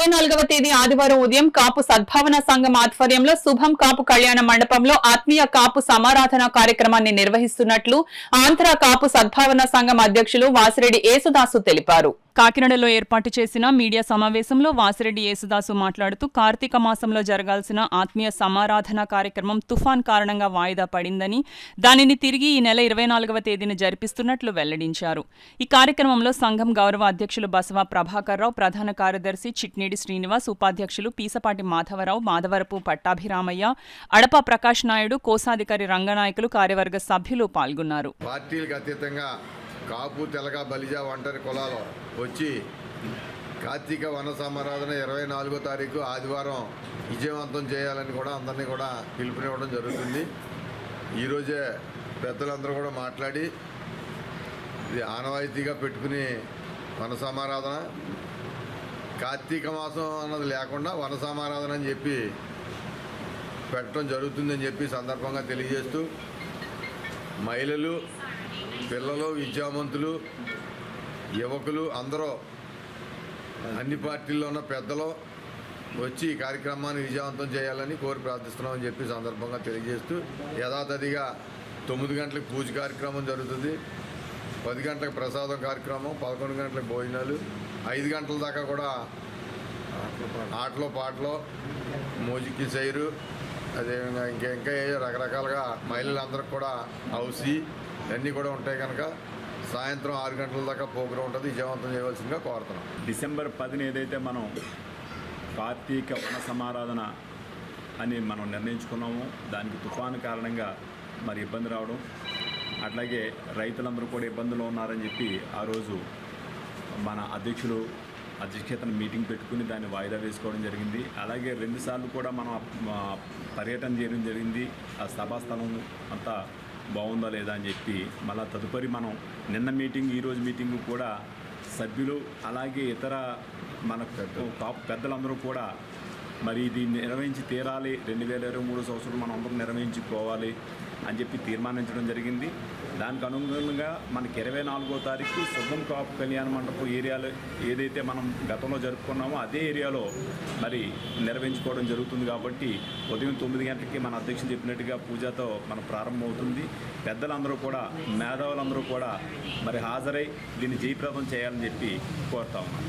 24వ తేదీ ఆదివారం ఉదయం కాపు సద్భావన సంఘం ఆధ్వర్యంలో శుభం కాపు కళ్యాణ మండపంలో ఆత్మీయ కాపు సమారాధన కార్యక్రమాన్ని నిర్వహిస్తున్నట్లు ఆంధ్ర కాపు సద్భావన సంఘం అధ్యక్షులు వాసిరెడ్డి యేసుదాసు తెలిపారు. కాకినాడలో ఏర్పాటు చేసిన మీడియా సమావేశంలో వాసిరెడ్డి యేసుదాసు మాట్లాడుతూ కార్తీక మాసంలో జరగాల్సిన ఆత్మీయ సమారాధన కార్యక్రమం తుఫాన్ కారణంగా వాయిదా పడిందని, దానిని తిరిగి ఈ నెల 24వ తేదీన జరిపిస్తున్నట్లు వెల్లడించారు. ఈ కార్యక్రమంలో సంఘం గౌరవ అధ్యక్షులు బసవ ప్రభాకర్ రావు, ప్రధాన కార్యదర్శి చిట్నేడి శ్రీనివాస్, ఉపాధ్యక్షులు పీసపాటి మాధవరావు, మాధవరపు పట్టాభిరామయ్య, అడప ప్రకాష్ నాయుడు, కోశాధికారి రంగనాయకులు, కార్యవర్గ సభ్యులు పాల్గొన్నారు. పార్టీలకు అతీతంగా కాపు, తెలగ, బలిజ, ఒంటరి కులాలు వచ్చి కార్తీక వన సమారాధన 24వ తారీఖు ఆదివారం విజయవంతం చేయాలని కూడా అందరినీ కూడా పిలుపునివ్వడం జరుగుతుంది. ఈరోజే పెద్దలందరూ కూడా మాట్లాడి ఇది ఆనవాయితీగా పెట్టుకుని వన సమారాధన, కార్తీక మాసం అన్నది లేకుండా వన సమారాధన అని చెప్పి పెట్టడం జరుగుతుందని చెప్పి సందర్భంగా తెలియజేస్తూ మహిళలు, పిల్లలు, విద్యావంతులు, యువకులు అందరూ అన్ని పార్టీల్లో ఉన్న పెద్దలు వచ్చి ఈ కార్యక్రమాన్ని విజయవంతం చేయాలని కోరి ప్రార్థిస్తున్నామని చెప్పి సందర్భంగా తెలియజేస్తూ యథాతథిగా 9 గంటలకు పూజ కార్యక్రమం జరుగుతుంది, 10 గంటలకు ప్రసాదం కార్యక్రమం, 11 గంటలకు భోజనాలు, 5 గంటల దాకా కూడా ఆటలు పాటలు, మ్యూజిక్ సైరు, అదేవిధంగా ఇంకా రకరకాలుగా మహిళలందరికీ కూడా హౌసీ ఇవన్నీ కూడా ఉంటాయి. కనుక సాయంత్రం 6 గంటల దాకా ప్రోగ్రాం ఉంటుంది, విజయవంతం చేయవలసిందిగా కోరుతున్నాం. డిసెంబర్ 10 ఏదైతే మనం కార్తీక వన సమారాధన అని మనం నిర్ణయించుకున్నామో దానికి తుఫాను కారణంగా మరి ఇబ్బంది రావడం, అట్లాగే రైతులందరూ కూడా ఇబ్బందులు ఉన్నారని చెప్పి ఆ రోజు మన అధ్యక్షులు అధ్యక్షతను మీటింగ్ పెట్టుకుని దాన్ని వాయిదా వేసుకోవడం జరిగింది. అలాగే 2 సార్లు కూడా మనం పర్యటన చేయడం జరిగింది. ఆ సభాస్థలం అంతా బాగుందా లేదా అని చెప్పి మళ్ళీ తదుపరి మనం నిన్న మీటింగ్, ఈరోజు మీటింగు కూడా సభ్యులు అలాగే ఇతర మన పెద్దలందరూ కూడా మరి ఇది నిర్వహించి తీరాలి, 2023 సంవత్సరం మనం అందరం నిర్వహించుకోవాలి అని చెప్పి తీర్మానించడం జరిగింది. దానికి అనుగుణంగా మనకి 24వ తారీఖు శుభం కాపు కళ్యాణ మండపం ఏరియాలో ఏదైతే మనం గతంలో జరుపుకున్నామో అదే ఏరియాలో మరి నిర్వహించుకోవడం జరుగుతుంది. కాబట్టి ఉదయం 9 గంటలకి మన అధ్యక్షులు చెప్పినట్టుగా పూజతో మన ప్రారంభమవుతుంది. పెద్దలందరూ కూడా, మేధావులందరూ కూడా మరి హాజరై దీన్ని జయప్రదం చేయాలని చెప్పి కోరుతా ఉన్నాం.